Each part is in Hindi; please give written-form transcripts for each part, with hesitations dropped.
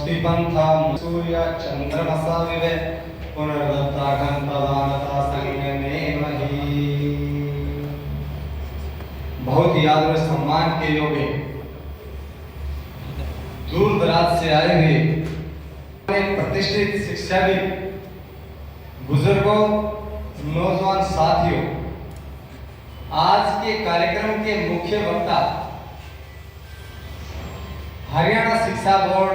स्वस्तिपन्था सूर्य चंद्रमसा विवे पुनर्दत्ताघं तदानता संगमेमहि। बहुत ही आदर सम्मान के योग्य दूर दराज से आए हुए प्रतिष्ठित शिक्षाविद, बुजुर्गों, नौजवान साथियों, आज के कार्यक्रम के मुख्य वक्ता हरियाणा शिक्षा बोर्ड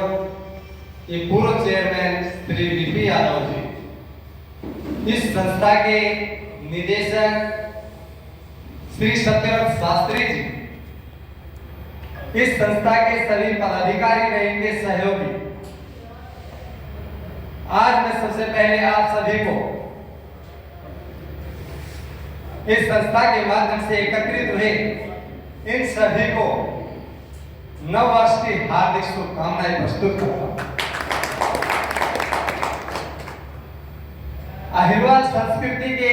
के पूर्व चेयरमैन श्री वीपी यादव जी, इस संस्था के निदेशक श्री सत्यव्रत शास्त्री जी, इस संस्था के सभी पदाधिकारी व इनके सहयोगी, आज मैं सबसे पहले आप सभी को इस संस्था के माध्यम से एकत्रित हुए इन सभी को नव वर्ष की हार्दिक शुभकामनाएं प्रस्तुत करता हूं। अहिरवाल संस्कृति के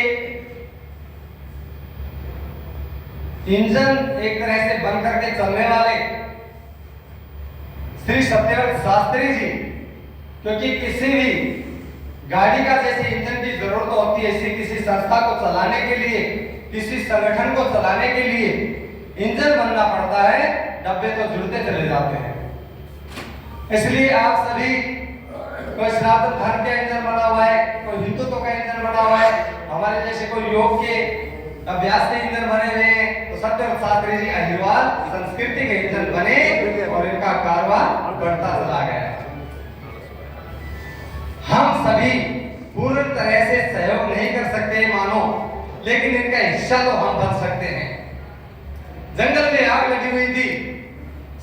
इंजन एक तरह से बनकर के चलने वाले श्री सत्यव्रत शास्त्री जी, क्योंकि किसी भी गाड़ी का जैसे इंजन की जरूरत होती है, ऐसी किसी संस्था को चलाने के लिए, किसी संगठन को चलाने के लिए इंजन बनना पड़ता है, डब्बे तो जुड़ते चले जाते हैं। इसलिए आप सभी, कोई सनातन धर्म का इंजन बना हुआ है, कोई हिंदुत्व का इंजन बना हुआ है, हमारे जैसे कोई योग के अभ्यास के इंजन बने हुए हैं, तो सत्यव्रत शास्त्री जी अहिरवाल संस्कृति के इंजन बने और इनका कारवां बढ़ता चला गया। हम सभी पूर्ण तरह से सहयोग नहीं कर सकते मानो, लेकिन इनका हिस्सा तो हम बन सकते हैं। जंगल में आग लगी हुई थी,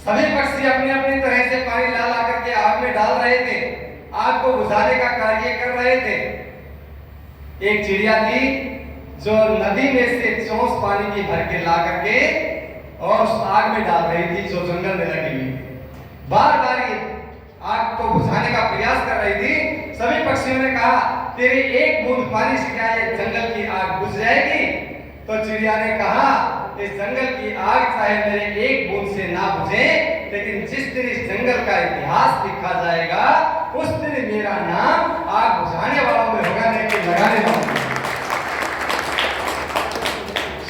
सभी पक्षी अपनी अपनी तरह से पानी ला ला करके आग में डाल रहे थे, आग को बुझाने का कार्य कर रहे थे। एक चिड़िया थी जो नदी में से चोंच पानी की भर के ला करके और उस आग में डाल रही थी जो जंगल में लगी हुई थी। बार बार आग को बुझाने का प्रयास कर रही थी। सभी पक्षियों ने कहा, तेरी एक बूंद पानी से क्या ये जंगल की आग बुझ जाएगी? तो चिड़िया ने कहा, इस जंगल की आग चाहे मेरे एक बूंद से ना बुझे, लेकिन जिस दिन इस जंगल का इतिहास लिखा जाएगा, उस दिन मेरा नाम आग बुझाने वालों में होगा, नहीं कि लगाने वालों।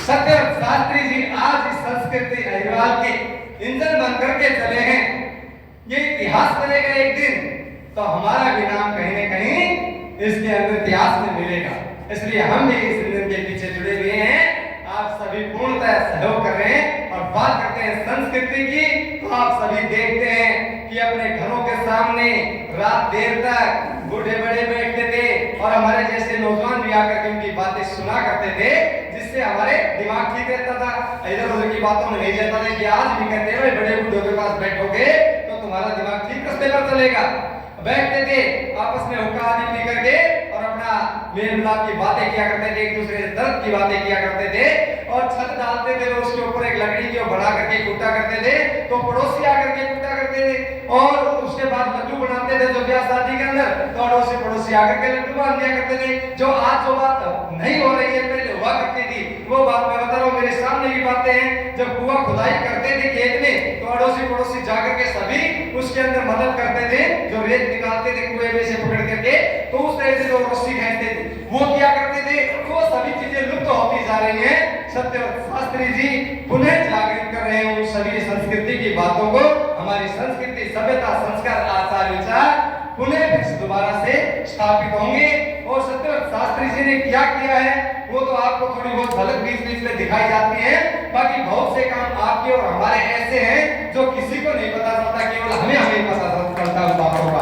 सत्यव्रत शास्त्री जी आज इस संस्कृति अहिरवाल के इंजन बन करके चले हैं। ये इतिहास बनेगा एक दिन, तो हमारा भी नाम कहीं न कहीं इसके अंदर इतिहास में मिलेगा। इसलिए हम भी इस इंजन के पीछे जुड़े हुए हैं। आप सभी पूर्णतः सहयोग कर रहे हैं और बात करते हैं संस्कृति की, तो आप सभी देखते हैं कि अपने घरों के सामने रात देर तक बूढ़े बड़े बैठते थे और हमारे जैसे नौजवान भी आकर के उनकी बातें सुना करते थे, जिससे हमारे दिमाग ठीक रहता था, इधर उधर की बातों में नहीं जाता था। कि आज भी कहते हैं बड़े बूढ़ों के पास बैठोगे तो तुम्हारा दिमाग ठीक रास्ते पर चलेगा। बैठते थे आपस में हुक्का आदि पी करके और अपना मेल मिलाप की बातें किया करते थे, एक दूसरे से दर्द की बातें किया करते थे और छत डालते थे तो उसके ऊपर एक लकड़ी की बना करके कूटा करते थे, तो पड़ोसी आकर के कूटा करते थे और उसके बाद लड्डू बनाते थे जो ब्याह शादी के अंदर, तो अड़ोसी पड़ोसी आकर के लड्डू बांध दिया करते थे। जो आज जो बात नहीं हो रही है पहले हुआ करती थी, वो बात मैं बता रहा हूँ, मेरे सामने की बातें हैं। जब कुआं खुदाई करते थे खेत में, तो अड़ोसी पड़ोसी जाकर के सभी उसके अंदर मदद करते थे, जो रेत निकालते थे कुएं में से पकड़ करके, तो उस तरह से जो रस्सी खींचते थे वो किया करते थे। वो सभी चीजें लुप्त होती जा रही हैं। सत्यव्रत शास्त्री जी पुनः जागृत कर रहे हैं उन सभी संस्कृति की बातों को। हमारी संस्कृति, सभ्यता, संस्कार, आचार विचार पुनः दोबारा से स्थापित होंगे। और सत्यव्रत शास्त्री जी ने क्या किया है वो तो आपको थोड़ी बहुत झलक बीच बीच में दिखाई जाती है। बाकी बहुत से काम आपके और हमारे ऐसे हैं जो किसी को नहीं पता चलता, केवल हमें पता चलता उन बातों का।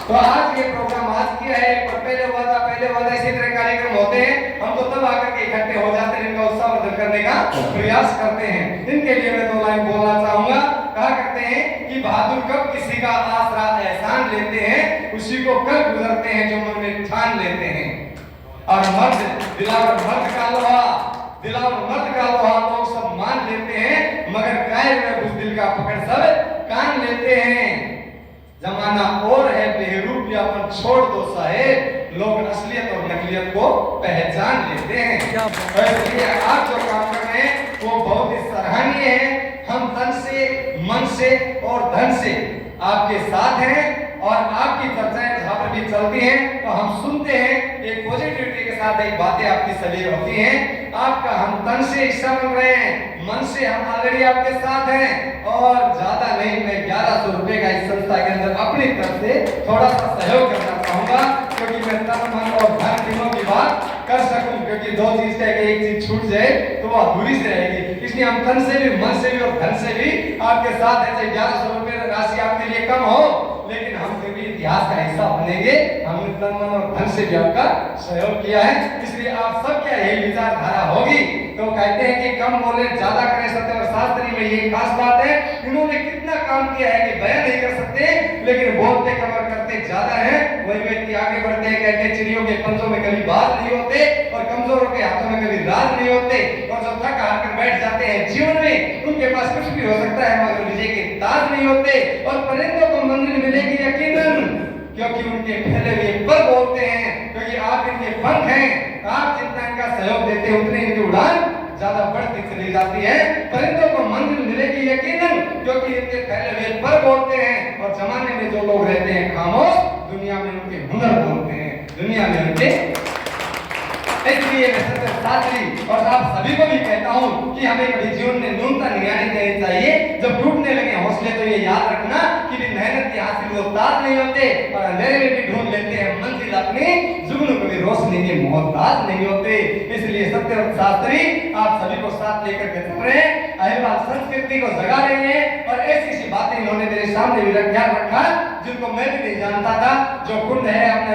तो आज ये प्रोग्राम आज किया है, पर पहले हुआ था इसी तरह कार्यक्रम होते हैं, हम तो तब आकर के इकट्ठे हो जाते हैं, इनका उत्साहवर्धन करने का प्रयास करते हैं। इनके लिए मैं 2 लाइन बोलना चाहूंगा। कहा करते हैं कि बहादुर कब किसी का आसरा एहसान लेते हैं, उसी को कल गुजरते हैं जो मन में ठान लेते हैं। और मर्द दिलावर मर्द का लोहा लोग सब मान लेते हैं, मगर कायर में बुज़दिल का पकड़ सब कान लेते हैं। जमाना और है बेहरूपियापन छोड़ दो साहेब, लोग असलियत और नकलियत को पहचान लेते हैं। इसलिए आप जो काम कर रहे हैं वो बहुत ही सराहनीय है। हम तन से, मन से और धन से आपके साथ हैं और आपकी चर्चाएं जहां पर भी चलती हैं तो हम सुनते हैं, एक पॉजिटिविटी के साथ एक बातें आपकी सभी होती हैं। आपका हम तन से हिस्सा बन रहे हैं, मन से हम ऑलरेडी आपके साथ हैं और ज्यादा नहीं, मैं 1100 रुपए का इस संस्था के अंदर अपनी तरफ से थोड़ा सा सहयोग करना चाहूंगा, क्योंकि मैं तन मन और धन तीनों की बात कर सकूं, क्योंकि दो चीज का एक चीज छूट जाए तो वो अधूरी से रहेगी। इसलिए हम तन से भी, मन से भी और धन से भी आपके साथ हैं। 1100 रुपए राशि आपके लिए कम हो, लेकिन हम फिर भी इतिहास का हिस्सा बनेंगे। हमने तन मन और धन से भी आपका सहयोग किया है, इसलिए आप सब क्या यही विचारधारा होगी। तो कहते हैं कि कम बोले ज्यादा करें, सत्य और शास्त्री में ये खास बात है। इन्होंने कितना काम किया है कि बयान नहीं कर सकते, लेकिन बोलते कम और करते ज्यादा है। वही व्यक्ति आगे बढ़ते हैं, कहते हैं चिड़ियों के पंजों में कभी बाज नहीं होते और कमजोरों के हाथों में कभी राज नहीं होते, और जो थक हार कर बैठ जाते हैं जीवन में, उनके पास कुछ भी हो सकता है मगर विजय के ताज नहीं होते। और परिंदों को मंजिल मिलेगी यकीनन, क्योंकि उनके फैले हुए पर बोलते हैं, क्योंकि आप इनके पंख हैं। आप जितना इनका सहयोग देते हैं उतनी इनकी उड़ान ज्यादा बढ़ती चली जाती है। परिंदों को मंजिल मिलेगी यकीनन, क्योंकि इनके फैले हुए पर बोलते हैं। और जमाने में जो लोग रहते हैं खामोश, दुनिया में उनके हुनर बोलते हैं, दुनिया में उनके। इसलिए मैं सत्य शास्त्री और आप सभी को भी कहता हूं कि हमें कभी जीवन में न्यूनता निगरानी देनी चाहिए। जब टूटने लगे हौसले तो ये याद रखना कि मेहनत के हासिल वो ताज नहीं होते, और अंधेरे में भी ढूंढ लेते हैं मंजिल अपनी, जुगनू कभी रोशनी के मोहताज नहीं होते। इसलिए सत्य और शास्त्री आप सभी को साथ लेकर के चल रहे हैं, अहिवाल संस्कृति को जगा रहे हैं। और ऐसी सी बातें इन्होंने मेरे सामने भी रखा जिनको मैं भी नहीं जानता था। जो कुंड है अपना